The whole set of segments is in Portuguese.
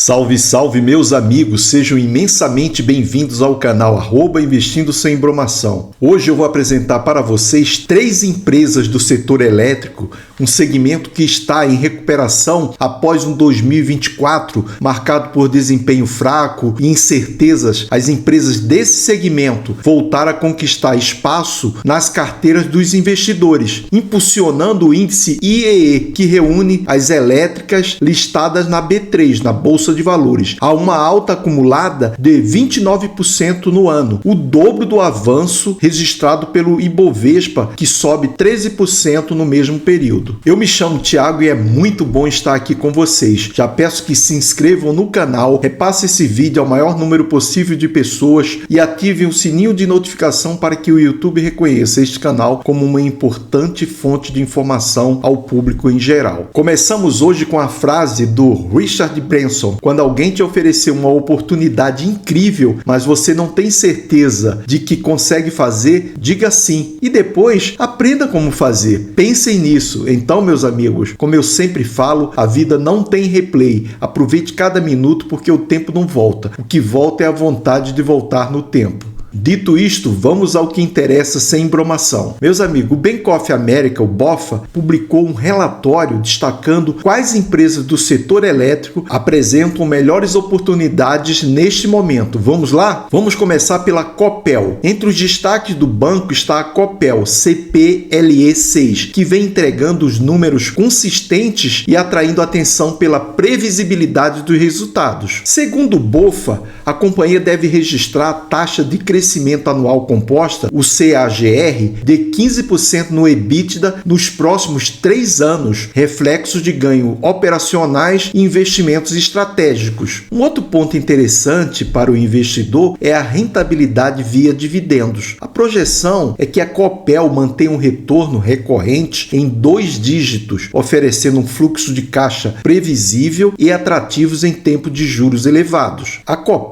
Salve, salve meus amigos, sejam imensamente bem-vindos ao canal @Investindo Sem Bromação. Hoje eu vou apresentar para vocês 3 empresas do setor elétrico, um segmento que está em recuperação após um 2024 marcado por desempenho fraco e incertezas. As empresas desse segmento voltaram a conquistar espaço nas carteiras dos investidores, impulsionando o índice IEE, que reúne as elétricas listadas na B3, na Bolsa de Valores, a uma alta acumulada de 29% no ano, o dobro do avanço registrado pelo Ibovespa, que sobe 13% no mesmo período. Eu me chamo Thiago e é muito bom estar aqui com vocês. Já peço que se inscrevam no canal, repasse esse vídeo ao maior número possível de pessoas e ativem o sininho de notificação para que o YouTube reconheça este canal como uma importante fonte de informação ao público em geral. Começamos hoje com a frase do Richard Branson: quando alguém te oferecer uma oportunidade incrível, mas você não tem certeza de que consegue fazer, diga sim. E depois, aprenda como fazer. Pensem nisso. Então, meus amigos, como eu sempre falo, a vida não tem replay. Aproveite cada minuto porque o tempo não volta. O que volta é a vontade de voltar no tempo. Dito isto, vamos ao que interessa sem bromação. Meus amigos, o Bank of America, o BOFA, publicou um relatório destacando quais empresas do setor elétrico apresentam melhores oportunidades neste momento. Vamos lá? Vamos começar pela Copel. Entre os destaques do banco está a Copel CPLE6, que vem entregando os números consistentes e atraindo atenção pela previsibilidade dos resultados. Segundo o BOFA, a companhia deve registrar a taxa de crescimento anual composta, o CAGR, de 15% no EBITDA nos próximos 3 anos, reflexo de ganho operacionais e investimentos estratégicos. Um outro ponto interessante para o investidor é a rentabilidade via dividendos. A projeção é que a Copel mantenha um retorno recorrente em 2 dígitos, oferecendo um fluxo de caixa previsível e atrativos em tempo de juros elevados. A Copel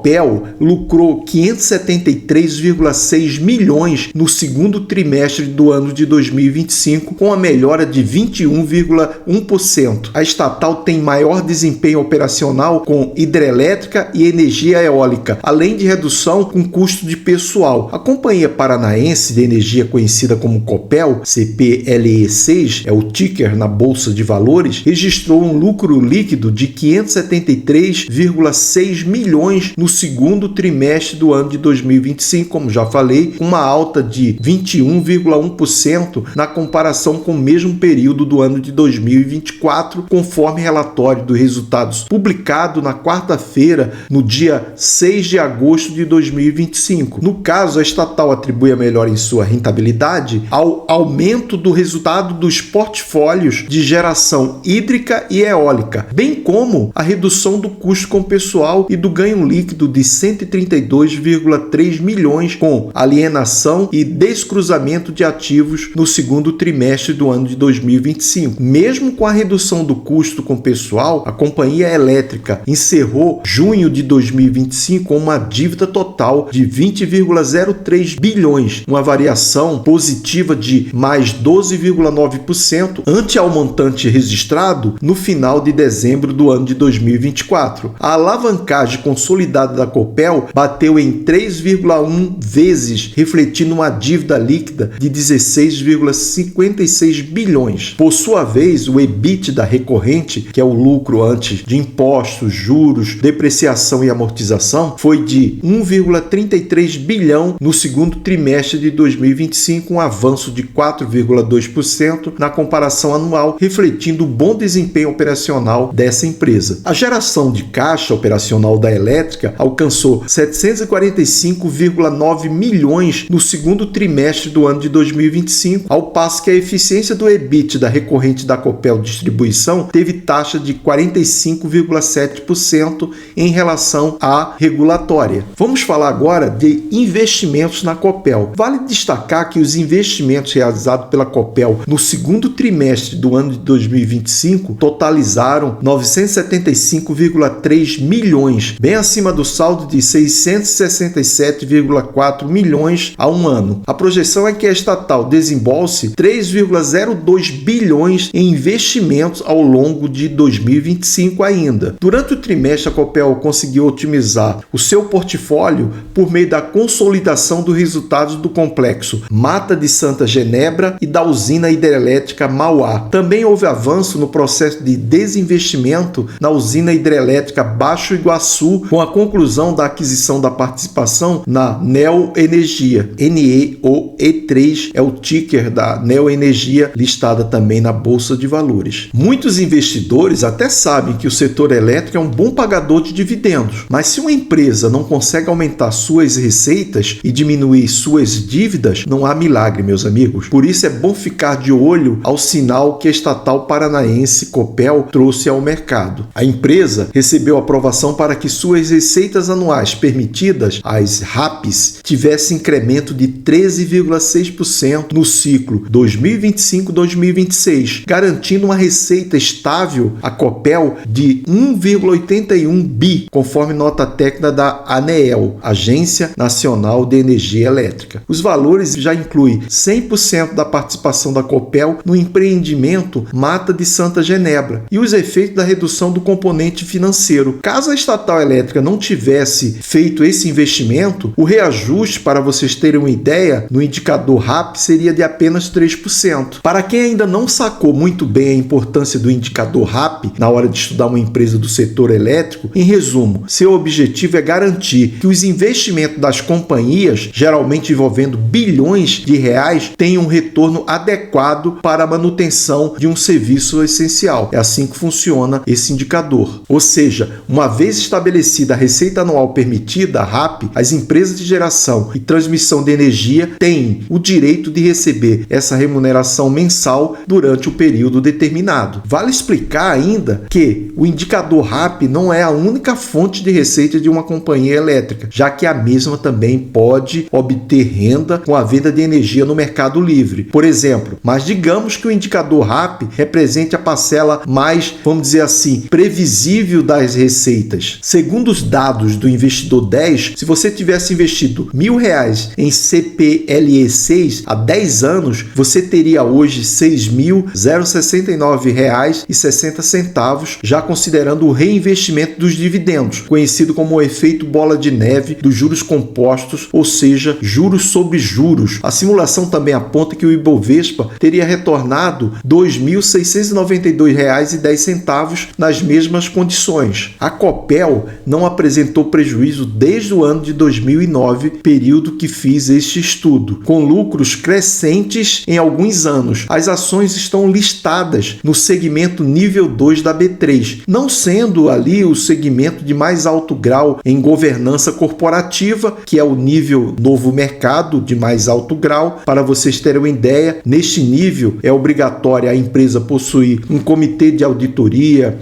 lucrou 573,6 milhões no segundo trimestre do ano de 2025, com a melhora de 21,1%. A estatal tem maior desempenho operacional com hidrelétrica e energia eólica, além de redução com custo de pessoal. A Companhia Paranaense de Energia, conhecida como Copel, CPLE6, é o ticker na Bolsa de Valores, registrou um lucro líquido de 573,6 milhões no segundo trimestre do ano de 2025, como já falei, com uma alta de 21,1% na comparação com o mesmo período do ano de 2024, conforme relatório dos resultados publicado na quarta-feira, no dia 6 de agosto de 2025. No caso, a estatal atribui a melhora em sua rentabilidade ao aumento do resultado dos portfólios de geração hídrica e eólica, bem como a redução do custo com pessoal e do ganho líquido de 132,3 milhões com alienação e descruzamento de ativos no segundo trimestre do ano de 2025. Mesmo com a redução do custo com pessoal, a companhia elétrica encerrou junho de 2025 com uma dívida total de 20,03 bilhões, uma variação positiva de mais 12,9% ante ao montante registrado no final de dezembro do ano de 2024. A alavancagem consolidada da Copel bateu em 3,1 vezes, refletindo uma dívida líquida de 16,56 bilhões. Por sua vez, o EBITDA recorrente, que é o lucro antes de impostos, juros, depreciação e amortização, foi de 1,33 bilhão no segundo trimestre de 2025, um avanço de 4,2% na comparação anual, refletindo o bom desempenho operacional dessa empresa. A geração de caixa operacional da elétrica alcançou 745,9 milhões no segundo trimestre do ano de 2025, ao passo que a eficiência do EBITDA recorrente da Copel Distribuição teve taxa de 45,7% em relação à regulatória. Vamos falar agora de investimentos na Copel. Vale destacar que os investimentos realizados pela Copel no segundo trimestre do ano de 2025 totalizaram 975,3 milhões, bem acima do saldo de 667,5 4,4 milhões a um ano. A projeção é que a estatal desembolse 3,02 bilhões em investimentos ao longo de 2025 ainda. Durante o trimestre, a Copel conseguiu otimizar o seu portfólio por meio da consolidação dos resultados do complexo Mata de Santa Genebra e da usina hidrelétrica Mauá. Também houve avanço no processo de desinvestimento na usina hidrelétrica Baixo Iguaçu, com a conclusão da aquisição da participação na Neoenergia. NEOE3 é o ticker da Neoenergia, listada também na Bolsa de Valores. Muitos investidores até sabem que o setor elétrico é um bom pagador de dividendos, mas se uma empresa não consegue aumentar suas receitas e diminuir suas dívidas, não há milagre, meus amigos. Por isso é bom ficar de olho ao sinal que a estatal paranaense Copel trouxe ao mercado. A empresa recebeu aprovação para que suas receitas anuais permitidas, as RAPs, tivesse incremento de 13,6% no ciclo 2025-2026, garantindo uma receita estável à Copel de 1,81 bi, conforme nota técnica da ANEEL, Agência Nacional de Energia Elétrica. Os valores já incluem 100% da participação da Copel no empreendimento Mata de Santa Genebra e os efeitos da redução do componente financeiro. Caso a estatal elétrica não tivesse feito esse investimento, o reajuste, para vocês terem uma ideia, no indicador RAP seria de apenas 3%. Para quem ainda não sacou muito bem a importância do indicador RAP na hora de estudar uma empresa do setor elétrico, em resumo, seu objetivo é garantir que os investimentos das companhias, geralmente envolvendo bilhões de reais, tenham um retorno adequado para a manutenção de um serviço essencial. É assim que funciona esse indicador. Ou seja, uma vez estabelecida a receita anual permitida, a RAP, as empresas de geração e transmissão de energia têm o direito de receber essa remuneração mensal durante o período determinado. Vale explicar ainda que o indicador RAP não é a única fonte de receita de uma companhia elétrica, já que a mesma também pode obter renda com a venda de energia no mercado livre, por exemplo. Mas digamos que o indicador RAP represente a parcela mais, vamos dizer assim, previsível das receitas. Segundo os dados do Investidor 10, se você tivesse investido R$1.000 em CPLE6 há 10 anos, você teria hoje R$ 6.069,60, já considerando o reinvestimento dos dividendos, conhecido como o efeito bola de neve dos juros compostos, ou seja, juros sobre juros. A simulação também aponta que o Ibovespa teria retornado R$ 2.692,10 nas mesmas condições. A Copel não apresentou prejuízo desde o ano de 2009, período que fiz este estudo, com lucros crescentes em alguns anos. As ações estão listadas no segmento nível 2 da B3, não sendo ali o segmento de mais alto grau em governança corporativa, que é o nível novo mercado de mais alto grau. Para vocês terem uma ideia, neste nível é obrigatória a empresa possuir um comitê de auditoria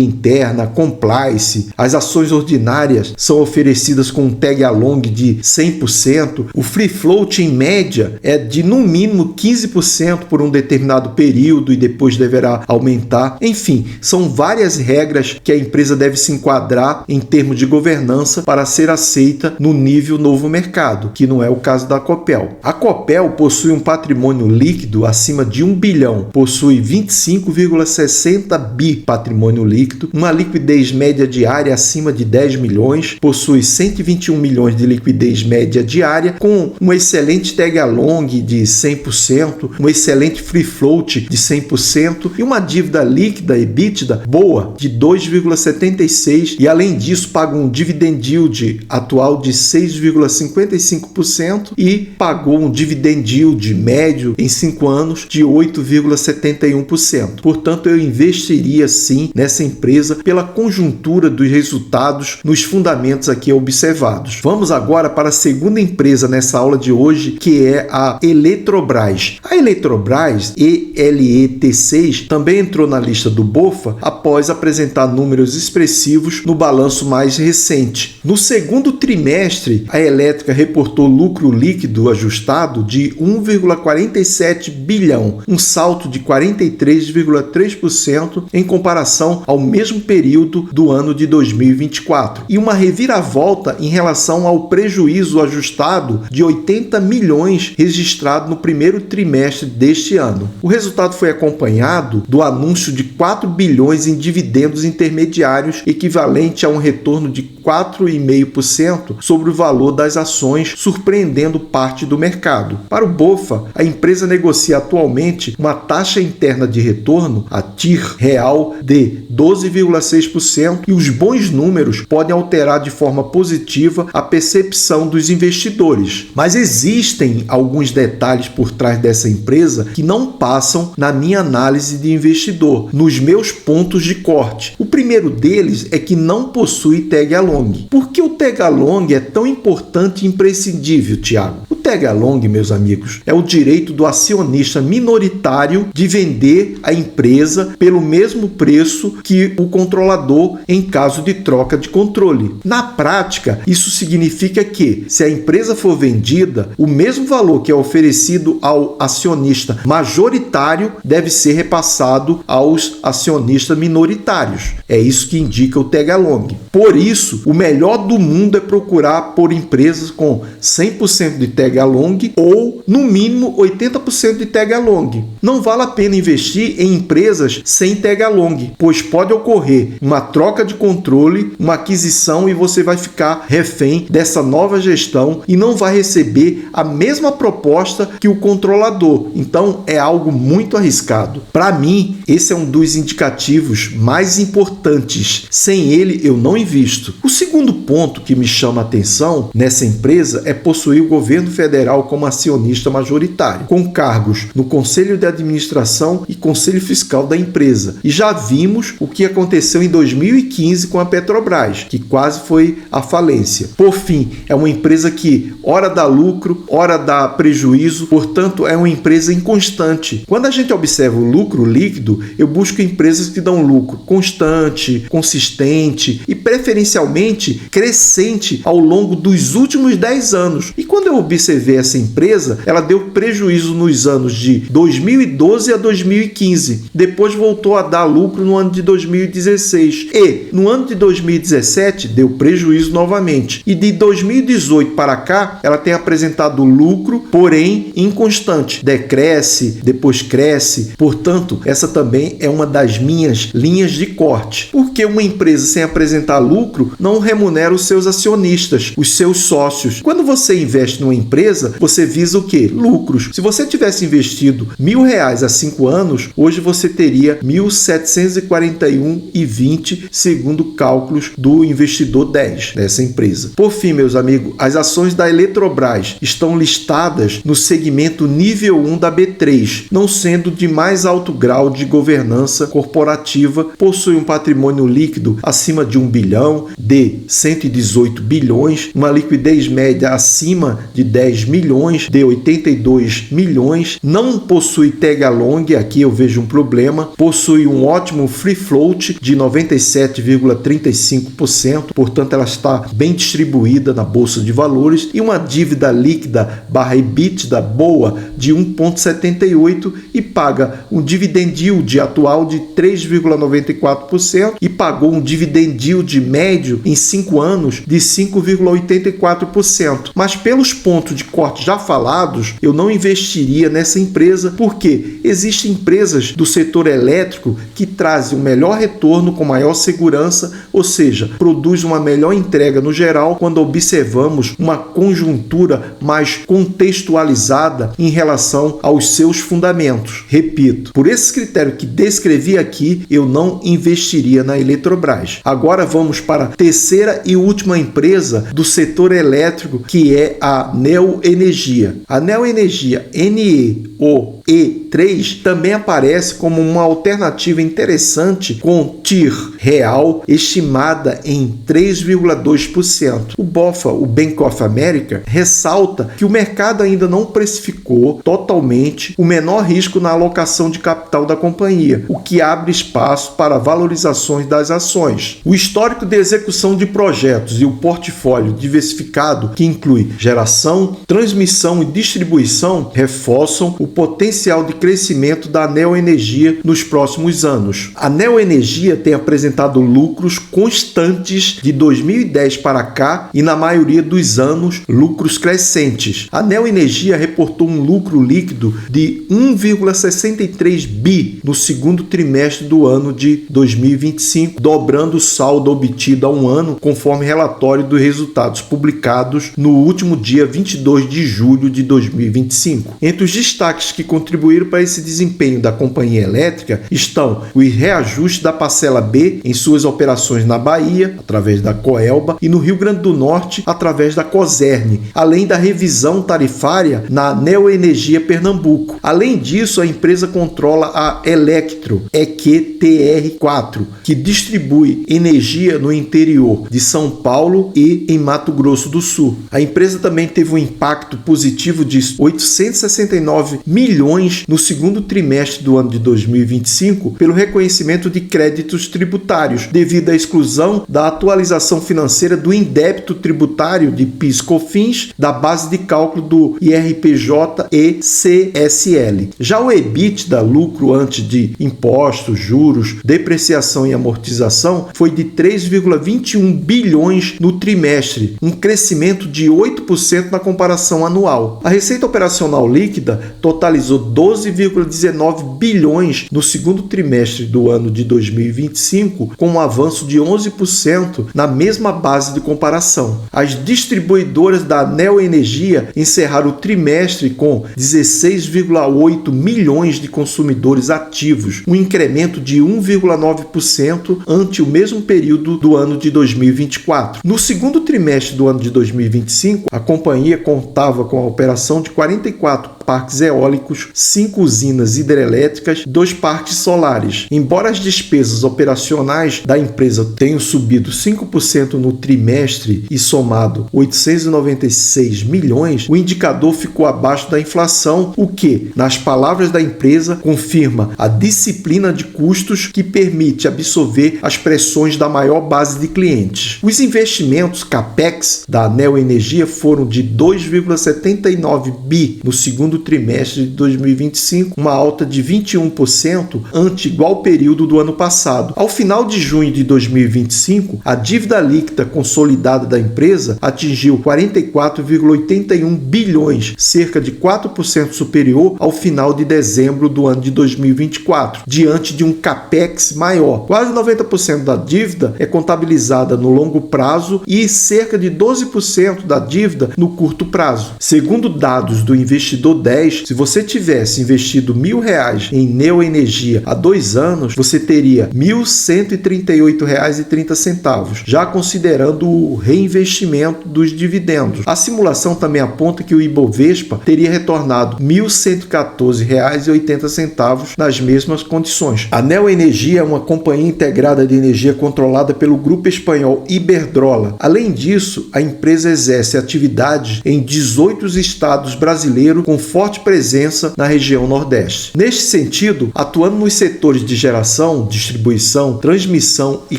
interna, compliance. As ações ordinárias são oferecidas com um tag along de 100%. O free float em média é de no mínimo 15% por um determinado período e depois deverá aumentar. Enfim, são várias regras que a empresa deve se enquadrar em termos de governança para ser aceita no nível novo mercado, que não é o caso da Copel. A Copel possui um patrimônio líquido acima de 1 bilhão, possui 25,60 bi patrimônio líquido, uma liquidez média diária acima de 10 milhões, possui 121 milhões de liquidez média diária, com um excelente tag along de 100%, um excelente free float de 100% e uma dívida líquida EBITDA boa de 2,76, e além disso paga um dividend yield atual de 6,55% e pagou um dividend yield médio em 5 anos de 8,71%. Portanto, eu investiria sim nessa empresa pela conjuntura dos resultados nos fundamentos aqui observados. Vamos agora para a segunda empresa nessa aula de hoje, que é a Eletrobras. A Eletrobras, ELET6, também entrou na lista do BOFA após apresentar números expressivos no balanço mais recente. No segundo trimestre, a elétrica reportou lucro líquido ajustado de 1,47 bilhão, um salto de 43,3% em comparação ao mesmo período do ano de 2024, e uma reviravolta em relação ao ao prejuízo ajustado de 80 milhões registrado no primeiro trimestre deste ano. O resultado foi acompanhado do anúncio de 4 bilhões em dividendos intermediários, equivalente a um retorno de 4,5% sobre o valor das ações, surpreendendo parte do mercado. Para o BofA, a empresa negocia atualmente uma taxa interna de retorno, a TIR real, de 12,6%, e os bons números podem alterar de forma positiva a percepção dos investidores. Mas existem alguns detalhes por trás dessa empresa que não passam na minha análise de investidor, nos meus pontos de corte. O primeiro deles é que não possui tag along. Por que o tag along é tão importante e imprescindível, Thiago? O tag along, meus amigos, é o direito do acionista minoritário de vender a empresa pelo mesmo preço que o controlador em caso de troca de controle. Na prática, isso significa que, se a empresa for vendida, o mesmo valor que é oferecido ao acionista majoritário deve ser repassado aos acionistas minoritários. É isso que indica o tag along. Por isso, o melhor do mundo é procurar por empresas com 100% de tag along ou, no mínimo, 80% de tag along. Não vale a pena investir em empresas sem tag along, pois pode ocorrer uma troca de controle, uma aquisição, e você vai ficar refém dessa nova gestão e não vai receber a mesma proposta que o controlador. Então, é algo muito arriscado. Para mim, esse é um dos indicativos mais importantes. Sem ele, eu não invisto. O segundo ponto que me chama a atenção nessa empresa é possuir o governo federal como acionista majoritário, com cargos no Conselho de Administração e Conselho Fiscal da empresa. E já vimos o que aconteceu em 2015 com a Petrobras, que quase foi à falência. Por fim, é uma empresa que ora dá lucro, ora dá prejuízo, portanto, é uma empresa inconstante. Quando a gente observa o lucro líquido, eu busco empresas que dão lucro constante, consistente e preferencialmente crescente ao longo dos últimos 10 anos. E quando eu observei essa empresa, ela deu prejuízo nos anos de 2012 a 2015. Depois voltou a dar lucro no ano de 2016. E no ano de 2017 deu prejuízo novamente. E de 2018 para cá, ela tem apresentado lucro, porém inconstante. Decresce, depois cresce. Portanto, essa também é uma das minhas linhas de corte. Porque uma empresa sem apresentar lucro não remunera os seus acionistas, os seus sócios. Quando você investe numa empresa, você visa o quê? Lucros. Se você tivesse investido R$1.000 há 5 anos, hoje você teria R$1.741,20, segundo cálculos do investidor 10 dessa empresa. Por fim, meus amigos, as ações da Eletrobras estão listadas no segmento nível 1 da B3, não sendo de mais alto grau de governança corporativa, possui um patrimônio líquido acima de 1 bilhão, de 118 bilhões, uma liquidez média acima de 10 milhões, de 82 milhões, não possui tag along, aqui eu vejo um problema, possui um ótimo free float de 97,35%, portanto ela está bem distribuída na bolsa de valores, e uma dívida líquida / EBITDA boa de 1,78 e paga um dividend yield atual de 3,94% e pagou um dividend yield médio em 5 anos de 5,84%. Mas pelos pontos de corte já falados, eu não investiria nessa empresa, porque existem empresas do setor elétrico que trazem um melhor retorno com maior segurança, ou seja, produz uma melhor entrega no geral quando observamos uma conjuntura mais contextualizada em relação aos seus fundamentos. Repito, por esse critério que descrevi aqui, eu não investiria na Eletrobras. Agora vamos para a terceira e última empresa do setor elétrico, que é a Neoenergia. A Neoenergia, NEOE3, também aparece como uma alternativa interessante, com TIR real estimada em 3,2%. O BofA, o Bank of America, ressalta que o mercado ainda não precificou totalmente o menor risco na alocação de capital da companhia, o que abre espaço para valorizações das ações. O histórico de execução de projetos e o portfólio diversificado, que inclui geração, transmissão e distribuição, reforçam o potencial potencial de crescimento da Neoenergia nos próximos anos. A Neoenergia tem apresentado lucros constantes de 2010 para cá e, na maioria dos anos, lucros crescentes. A Neoenergia reportou um lucro líquido de 1,63 bi no segundo trimestre do ano de 2025, dobrando o saldo obtido há um ano, conforme relatório dos resultados publicados no último dia 22 de julho de 2025. Entre os destaques que contribuíram para esse desempenho da companhia elétrica estão o reajuste da parcela B em suas operações na Bahia, através da Coelba, e no Rio Grande do Norte, através da Cosern, além da revisão tarifária na Neoenergia Pernambuco. Além disso, a empresa controla a Electro, EQTR4, que distribui energia no interior de São Paulo e em Mato Grosso do Sul. A empresa também teve um impacto positivo de 869 milhões no segundo trimestre do ano de 2025 pelo reconhecimento de créditos tributários, devido à exclusão da atualização financeira do indébito tributário de PIS/COFINS da base de cálculo do IRPJ e CSL. Já o EBITDA, lucro antes de impostos, juros, depreciação e amortização, foi de 3,21 bilhões no trimestre, um crescimento de 8% na comparação anual. A receita operacional líquida totalizou 12,19 bilhões no segundo trimestre do ano de 2025, com um avanço de 11% na mesma base de comparação. As distribuidoras da Neoenergia encerraram o trimestre com 16,8 milhões de consumidores ativos, um incremento de 1,9% ante o mesmo período do ano de 2024. No segundo trimestre do ano de 2025, a companhia contava com a operação de 44 parques eólicos, 5 usinas hidrelétricas e 2 parques solares. Embora as despesas operacionais da empresa tenham subido 5% no trimestre e somado 896 milhões, o indicador ficou abaixo da inflação, o que, nas palavras da empresa, confirma a disciplina de custos que permite absorver as pressões da maior base de clientes. Os investimentos CAPEX da Neoenergia foram de 2,79 bi no segundo trimestre de 2025, uma alta de 21% ante igual período do ano passado. Ao final de junho de 2025, a dívida líquida consolidada da empresa atingiu 44,81 bilhões, cerca de 4% superior ao final de dezembro do ano de 2024, diante de um CAPEX maior. Quase 90% da dívida é contabilizada no longo prazo e cerca de 12% da dívida no curto prazo. Segundo dados do Investidor 10, se você tivesse investido R$1.000 em Neoenergia há 2 anos, você teria R$ 1.138,30, já considerando o reinvestimento dos dividendos. A simulação também aponta que o Ibovespa teria retornado R$ 1.114,80 nas mesmas condições. A Neoenergia é uma companhia integrada de energia controlada pelo grupo espanhol Iberdrola. Além disso, a empresa exerce atividades em 18 estados brasileiros com forte presença na região Nordeste. Neste sentido, atuando nos setores de geração, distribuição, transmissão e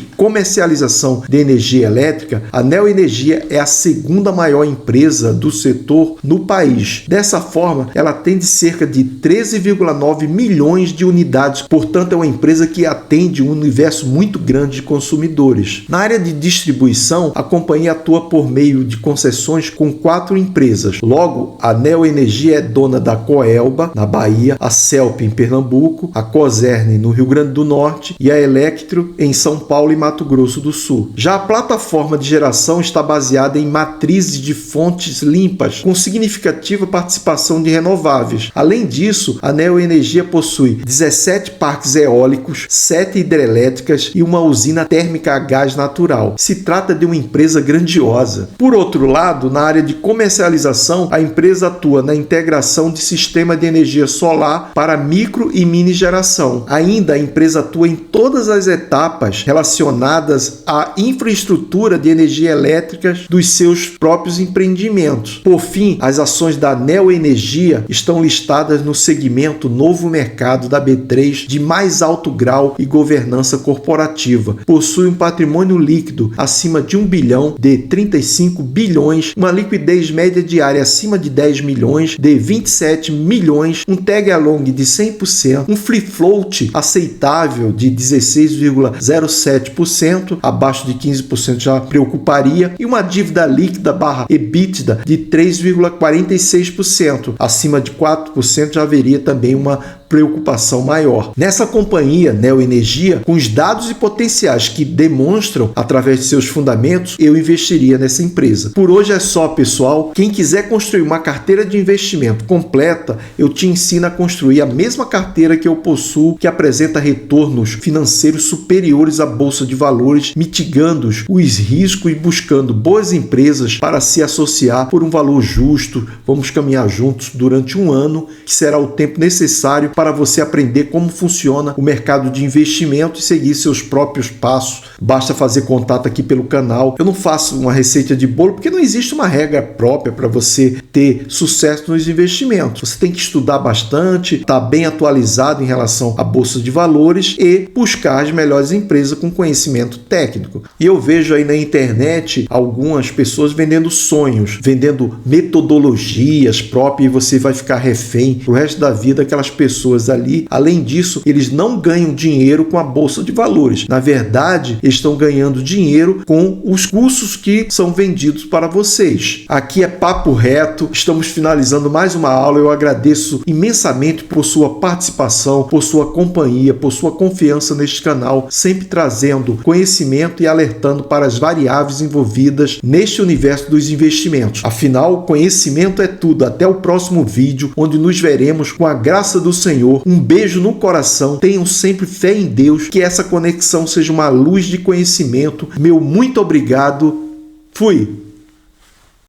comercialização de energia elétrica, a Neoenergia é a segunda maior empresa do setor no país. Dessa forma, ela atende cerca de 13,9 milhões de unidades, portanto é uma empresa que atende um universo muito grande de consumidores. Na área de distribuição, a companhia atua por meio de concessões com 4 empresas. Logo, a Neoenergia é dona da Coelba, na Bahia, a Celp em Pernambuco, a Cosern no Rio Grande do Norte e a Electro em São Paulo e Mato Grosso do Sul. Já a plataforma de geração está baseada em matrizes de fontes limpas, com significativa participação de renováveis. Além disso, a Neoenergia possui 17 parques eólicos, 7 hidrelétricas e uma usina térmica a gás natural. Se trata de uma empresa grandiosa. Por outro lado, na área de comercialização, a empresa atua na integração de sistema de energia solar para micro e mini geração. Ainda, a empresa atua em todas as etapas relacionadas à infraestrutura de energia elétrica dos seus próprios empreendimentos. Por fim, as ações da Neoenergia estão listadas no segmento Novo Mercado da B3 de mais alto grau e governança corporativa. Possui um patrimônio líquido acima de 1 bilhão de 35 bilhões, uma liquidez média diária acima de 10 milhões de 27 milhões opções, um tag along de 100%, um free float aceitável de 16,07%, abaixo de 15% já preocuparia, e uma dívida líquida / EBITDA de 3,46%, acima de 4% já haveria também uma preocupação maior. Nessa companhia, Neoenergia, com os dados e potenciais que demonstram através de seus fundamentos, eu investiria nessa empresa. Por hoje é só, pessoal. Quem quiser construir uma carteira de investimento completa, eu te ensino a construir a mesma carteira que eu possuo, que apresenta retornos financeiros superiores à bolsa de valores, mitigando os riscos e buscando boas empresas para se associar por um valor justo. Vamos caminhar juntos durante um ano, que será o tempo necessário para você aprender como funciona o mercado de investimento e seguir seus próprios passos. Basta fazer contato aqui pelo canal. Eu não faço uma receita de bolo porque não existe uma regra própria para você ter sucesso nos investimentos. Você tem que estudar bastante, estar bem atualizado em relação à bolsa de valores e buscar as melhores empresas com conhecimento técnico. E eu vejo aí na internet algumas pessoas vendendo sonhos, vendendo metodologias próprias, e você vai ficar refém pro resto da vida daquelas pessoas ali. Além disso, eles não ganham dinheiro com a bolsa de valores. Na verdade, eles estão ganhando dinheiro com os cursos que são vendidos para vocês. Aqui é papo reto. Estamos finalizando mais uma aula. Eu agradeço imensamente por sua participação, por sua companhia, por sua confiança neste canal, sempre trazendo conhecimento e alertando para as variáveis envolvidas neste universo dos investimentos. Afinal, conhecimento é tudo. Até o próximo vídeo, onde nos veremos com a graça do Senhor. Um beijo no coração. Tenham sempre fé em Deus, que essa conexão seja uma luz de conhecimento. Meu muito obrigado. Fui!